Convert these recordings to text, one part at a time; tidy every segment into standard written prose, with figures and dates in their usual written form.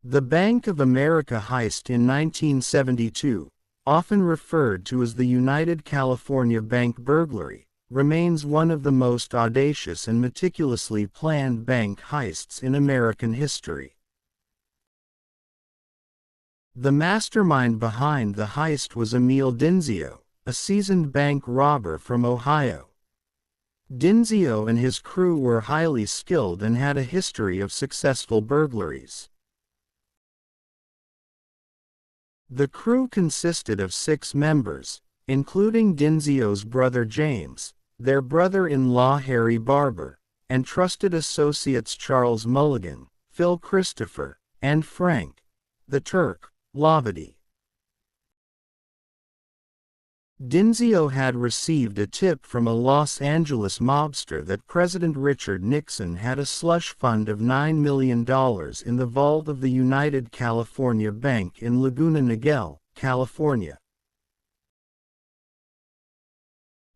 The Bank of America heist in 1972, often referred to as the United California Bank burglary, remains one of the most audacious and meticulously planned bank heists in American history. The mastermind behind the heist was Emil Dinzio, a seasoned bank robber from Ohio. Dinzio and his crew were highly skilled and had a history of successful burglaries. The crew consisted of 6 members, including Dinzio's brother James, their brother-in-law Harry Barber, and trusted associates Charles Mulligan, Phil Christopher, and Frank, the Turk, Lavadi. Dinzio had received a tip from a Los Angeles mobster that President Richard Nixon had a slush fund of $9 million in the vault of the United California Bank in Laguna Niguel, California.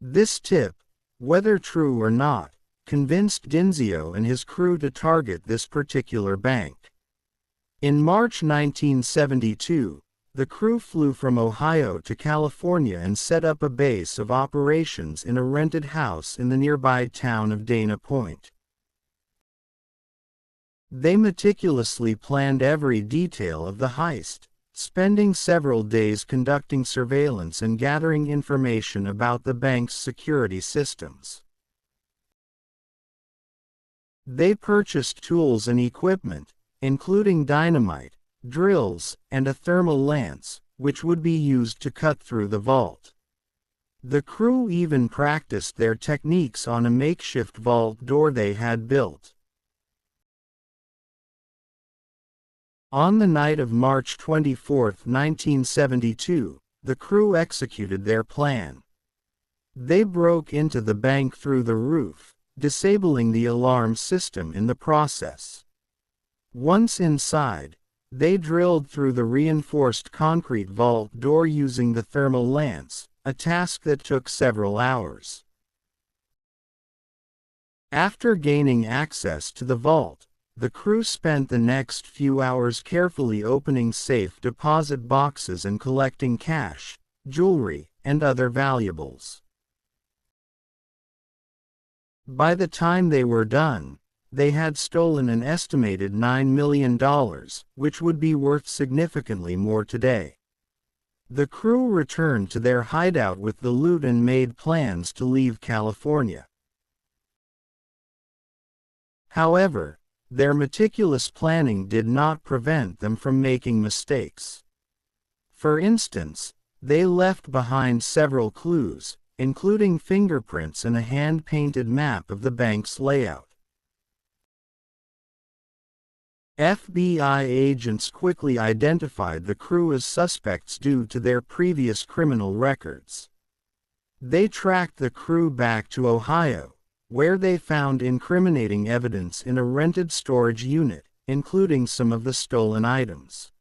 This tip, whether true or not, convinced Dinzio and his crew to target this particular bank. In March 1972, the crew flew from Ohio to California and set up a base of operations in a rented house in the nearby town of Dana Point. They meticulously planned every detail of the heist, spending several days conducting surveillance and gathering information about the bank's security systems. They purchased tools and equipment, including dynamite, drills, and a thermal lance, which would be used to cut through the vault. The crew even practiced their techniques on a makeshift vault door they had built. On the night of March 24, 1972, the crew executed their plan. They broke into the bank through the roof, disabling the alarm system in the process. Once inside, they drilled through the reinforced concrete vault door using the thermal lance, a task that took several hours. After gaining access to the vault, the crew spent the next few hours carefully opening safe deposit boxes and collecting cash, jewelry, and other valuables. By the time they were done, they had stolen an estimated $9 million, which would be worth significantly more today. The crew returned to their hideout with the loot and made plans to leave California. However, their meticulous planning did not prevent them from making mistakes. For instance, they left behind several clues, including fingerprints and a hand-painted map of the bank's layout. FBI agents quickly identified the crew as suspects due to their previous criminal records. They tracked the crew back to Ohio, where they found incriminating evidence in a rented storage unit, including some of the stolen items.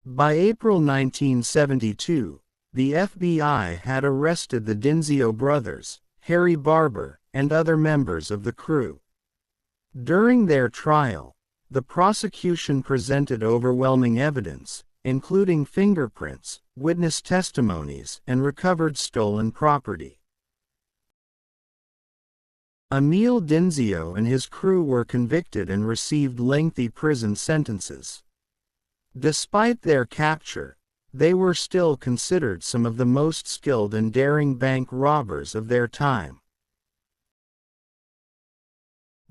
By April 1972, the FBI had arrested the Dinzio brothers, Harry Barber, and other members of the crew. During their trial, the prosecution presented overwhelming evidence, including fingerprints, witness testimonies, and recovered stolen property. Emil Dinzio and his crew were convicted and received lengthy prison sentences. Despite their capture, they were still considered some of the most skilled and daring bank robbers of their time.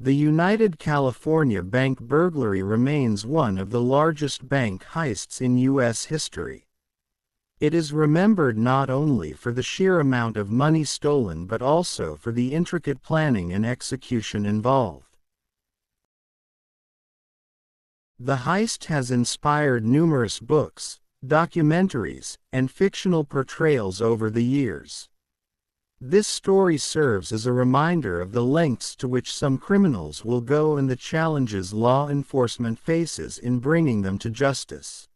The United California Bank burglary remains one of the largest bank heists in U.S. history. It is remembered not only for the sheer amount of money stolen but also for the intricate planning and execution involved. The heist has inspired numerous books, documentaries, and fictional portrayals over the years. This story serves as a reminder of the lengths to which some criminals will go and the challenges law enforcement faces in bringing them to justice.